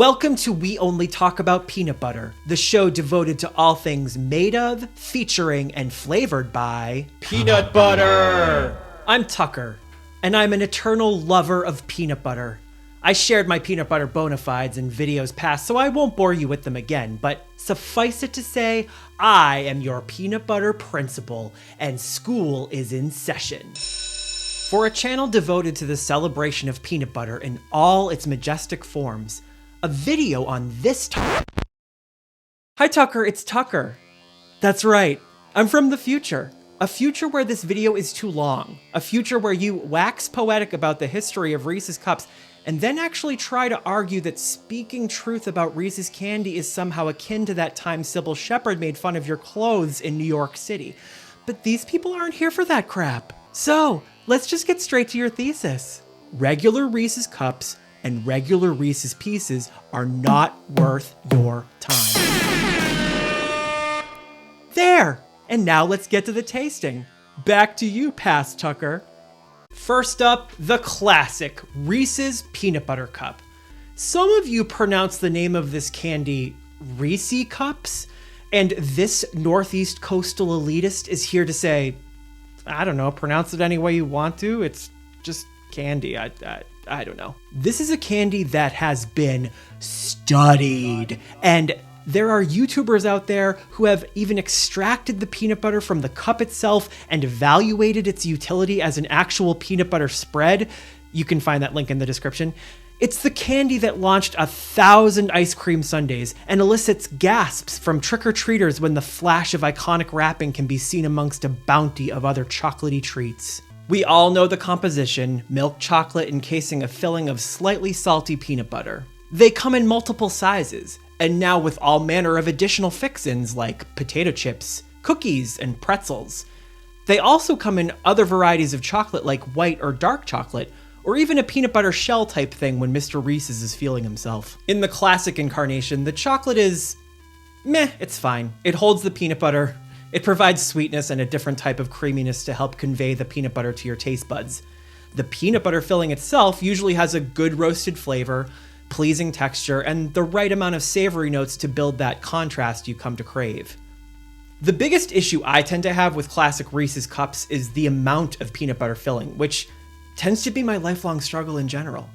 Welcome to We Only Talk About Peanut Butter, the show devoted to all things made of, featuring, and flavored by peanut butter! I'm Tucker, and I'm an eternal lover of peanut butter. I shared my peanut butter bona fides in videos past, so I won't bore you with them again, but suffice it to say, I am your peanut butter principal, and school is in session. For a channel devoted to the celebration of peanut butter in all its majestic forms, a video on this topic. Hi Tucker, it's Tucker. That's right, I'm from the future. A future where this video is too long. A future where you wax poetic about the history of Reese's Cups and then actually try to argue that speaking truth about Reese's candy is somehow akin to that time Sybil Shepherd made fun of your clothes in New York City. But these people aren't here for that crap. So, let's just get straight to your thesis. Regular Reese's Cups and regular Reese's Pieces are not worth your time. There! And now let's get to the tasting. Back to you, Past Tucker. First up, the classic Reese's Peanut Butter Cup. Some of you pronounce the name of this candy Reese Cups, and this Northeast coastal elitist is here to say, I don't know, pronounce it any way you want to. It's just candy. I don't know. This is a candy that has been studied, and there are YouTubers out there who have even extracted the peanut butter from the cup itself and evaluated its utility as an actual peanut butter spread. You can find that link in the description. It's the candy that launched 1,000 ice cream sundaes and elicits gasps from trick-or-treaters when the flash of iconic wrapping can be seen amongst a bounty of other chocolatey treats. We all know the composition: milk chocolate encasing a filling of slightly salty peanut butter. They come in multiple sizes, and now with all manner of additional fixins like potato chips, cookies, and pretzels. They also come in other varieties of chocolate like white or dark chocolate, or even a peanut butter shell type thing when Mr. Reese's is feeling himself. In the classic incarnation, the chocolate is meh, it's fine. It holds the peanut butter. It provides sweetness and a different type of creaminess to help convey the peanut butter to your taste buds. The peanut butter filling itself usually has a good roasted flavor, pleasing texture, and the right amount of savory notes to build that contrast you come to crave. The biggest issue I tend to have with classic Reese's Cups is the amount of peanut butter filling, which tends to be my lifelong struggle in general.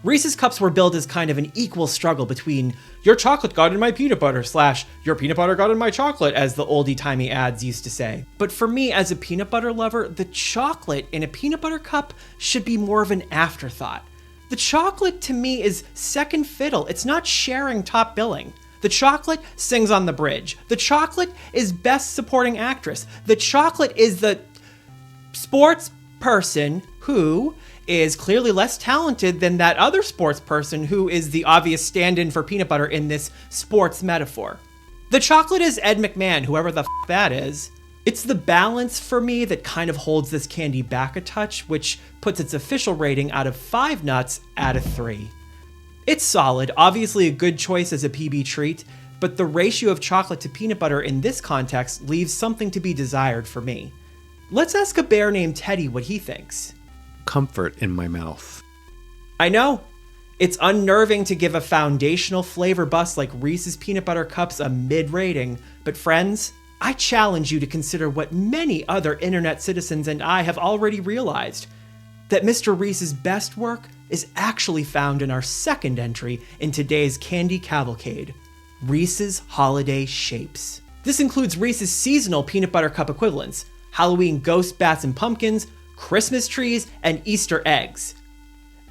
Reese's Cups were billed as kind of an equal struggle between your chocolate got in my peanut butter / your peanut butter got in my chocolate, as the oldie-timey ads used to say. But for me, as a peanut butter lover, the chocolate in a peanut butter cup should be more of an afterthought. The chocolate to me is second fiddle. It's not sharing top billing. The chocolate sings on the bridge. The chocolate is best supporting actress. The chocolate is the sports person who is clearly less talented than that other sports person who is the obvious stand-in for peanut butter in this sports metaphor. The chocolate is Ed McMahon, whoever the that is. It's the balance for me that kind of holds this candy back a touch, which puts its official rating out of 5 nuts out of 3. It's solid, obviously a good choice as a PB treat, but the ratio of chocolate to peanut butter in this context leaves something to be desired for me. Let's ask a bear named Teddy what he thinks. Comfort in my mouth. I know. It's unnerving to give a foundational flavor bust like Reese's Peanut Butter Cups a mid rating, but friends, I challenge you to consider what many other internet citizens and I have already realized, that Mr. Reese's best work is actually found in our second entry in today's candy cavalcade, Reese's Holiday Shapes. This includes Reese's seasonal peanut butter cup equivalents, Halloween ghost bats and pumpkins, Christmas trees, and Easter eggs.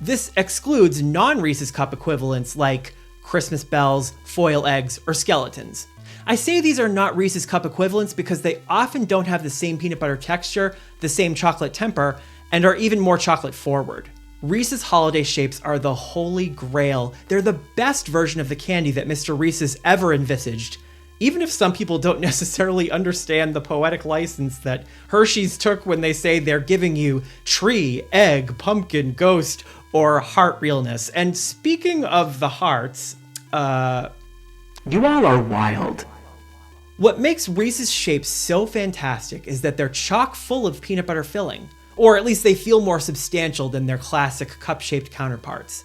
This excludes non-Reese's Cup equivalents like Christmas bells, foil eggs, or skeletons. I say these are not Reese's Cup equivalents because they often don't have the same peanut butter texture, the same chocolate temper, and are even more chocolate forward. Reese's Holiday Shapes are the holy grail. They're the best version of the candy that Mr. Reese's ever envisaged, even if some people don't necessarily understand the poetic license that Hershey's took when they say they're giving you tree, egg, pumpkin, ghost, or heart realness. And speaking of the hearts, you all are wild. What makes Reese's Shapes so fantastic is that they're chock full of peanut butter filling, or at least they feel more substantial than their classic cup-shaped counterparts.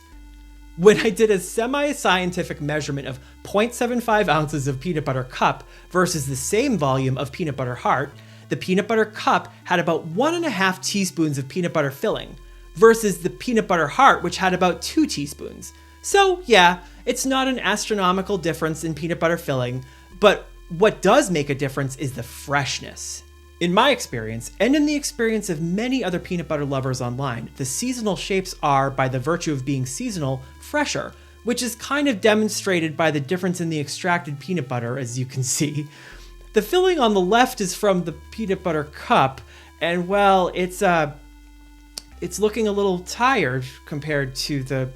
When I did a semi-scientific measurement of 0.75 ounces of peanut butter cup versus the same volume of peanut butter heart, the peanut butter cup had about 1.5 teaspoons of peanut butter filling, versus the peanut butter heart, which had about 2 teaspoons. So yeah, it's not an astronomical difference in peanut butter filling, but what does make a difference is the freshness. In my experience, and in the experience of many other peanut butter lovers online, the seasonal shapes are, by the virtue of being seasonal, fresher, which is kind of demonstrated by the difference in the extracted peanut butter, as you can see. The filling on the left is from the peanut butter cup, and well, it's looking a little tired compared to the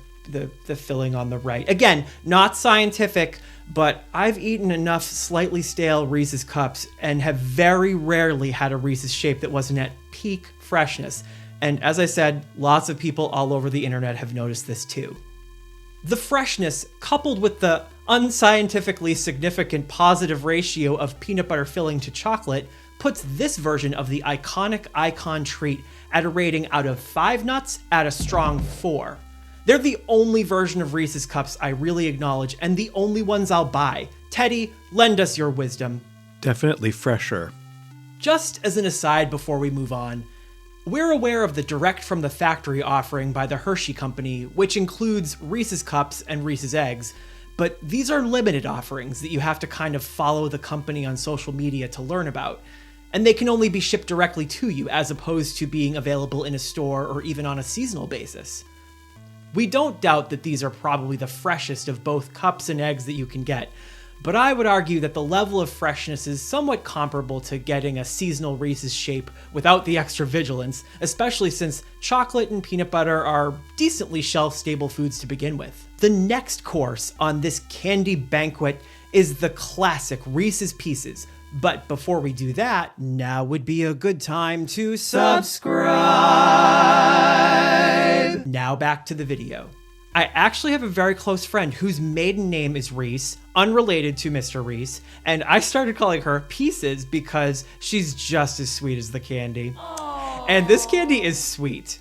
filling on the right. Again, not scientific, but I've eaten enough slightly stale Reese's cups and have very rarely had a Reese's shape that wasn't at peak freshness. And as I said, lots of people all over the internet have noticed this too. The freshness, coupled with the unscientifically significant positive ratio of peanut butter filling to chocolate, puts this version of the iconic icon treat at a rating out of 5 nuts at a strong 4. They're the only version of Reese's Cups I really acknowledge, and the only ones I'll buy. Teddy, lend us your wisdom. Definitely fresher. Just as an aside before we move on, we're aware of the direct from the factory offering by the Hershey Company, which includes Reese's Cups and Reese's Eggs, but these are limited offerings that you have to kind of follow the company on social media to learn about, and they can only be shipped directly to you as opposed to being available in a store or even on a seasonal basis. We don't doubt that these are probably the freshest of both cups and eggs that you can get, but I would argue that the level of freshness is somewhat comparable to getting a seasonal Reese's shape without the extra vigilance, especially since chocolate and peanut butter are decently shelf-stable foods to begin with. The next course on this candy banquet is the classic Reese's Pieces, but before we do that, now would be a good time to subscribe! Now back to the video. I actually have a very close friend whose maiden name is Reese, unrelated to Mr. Reese, and I started calling her Pieces because she's just as sweet as the candy. Aww. And this candy is sweet.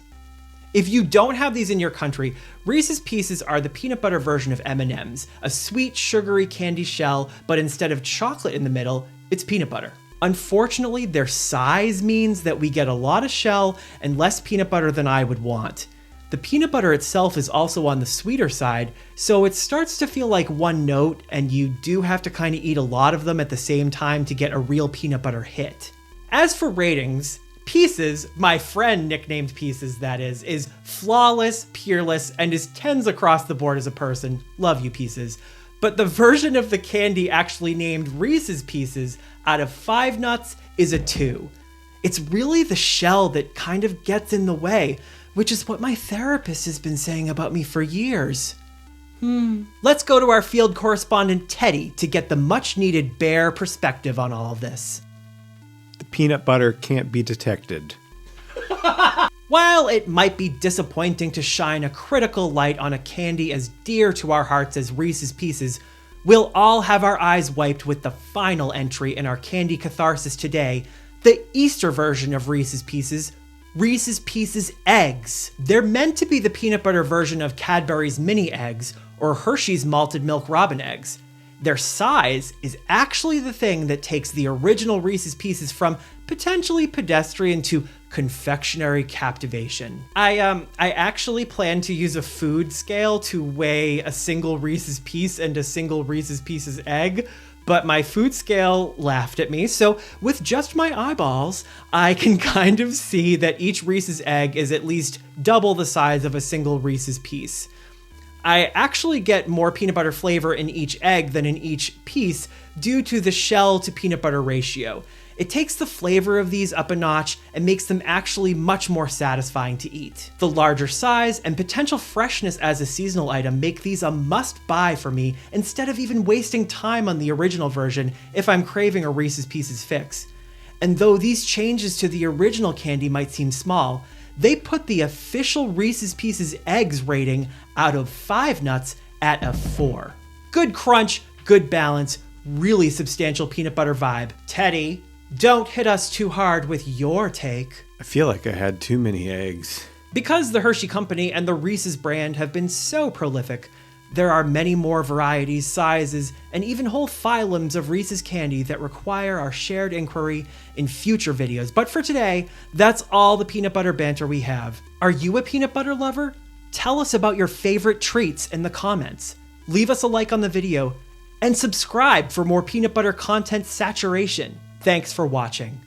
If you don't have these in your country, Reese's Pieces are the peanut butter version of M&M's, a sweet, sugary candy shell, but instead of chocolate in the middle, it's peanut butter. Unfortunately, their size means that we get a lot of shell and less peanut butter than I would want. The peanut butter itself is also on the sweeter side, so it starts to feel like one note, and you do have to kind of eat a lot of them at the same time to get a real peanut butter hit. As for ratings, Pieces, my friend nicknamed Pieces that is flawless, peerless, and is 10s across the board as a person. Love you, Pieces. But the version of the candy actually named Reese's Pieces out of 5 nuts is a 2. It's really the shell that kind of gets in the way, which is what my therapist has been saying about me for years. Let's go to our field correspondent Teddy to get the much needed bear perspective on all of this. The peanut butter can't be detected. While it might be disappointing to shine a critical light on a candy as dear to our hearts as Reese's Pieces, we'll all have our eyes wiped with the final entry in our candy catharsis today, the Easter version of Reese's Pieces, Reese's Pieces Eggs. They're meant to be the peanut butter version of Cadbury's mini eggs or Hershey's malted milk robin eggs. Their size is actually the thing that takes the original Reese's Pieces from potentially pedestrian to confectionery captivation. I actually plan to use a food scale to weigh a single Reese's Piece and a single Reese's Pieces egg, but my food scale laughed at me, so with just my eyeballs, I can kind of see that each Reese's egg is at least double the size of a single Reese's Piece. I actually get more peanut butter flavor in each egg than in each piece due to the shell to peanut butter ratio. It takes the flavor of these up a notch and makes them actually much more satisfying to eat. The larger size and potential freshness as a seasonal item make these a must-buy for me instead of even wasting time on the original version if I'm craving a Reese's Pieces fix. And though these changes to the original candy might seem small, they put the official Reese's Pieces Eggs rating out of 5 nuts at a 4. Good crunch, good balance, really substantial peanut butter vibe. Teddy, don't hit us too hard with your take. I feel like I had too many eggs. Because the Hershey Company and the Reese's brand have been so prolific, there are many more varieties, sizes, and even whole phylums of Reese's candy that require our shared inquiry in future videos. But for today, that's all the peanut butter banter we have. Are you a peanut butter lover? Tell us about your favorite treats in the comments. Leave us a like on the video, and subscribe for more peanut butter content saturation. Thanks for watching.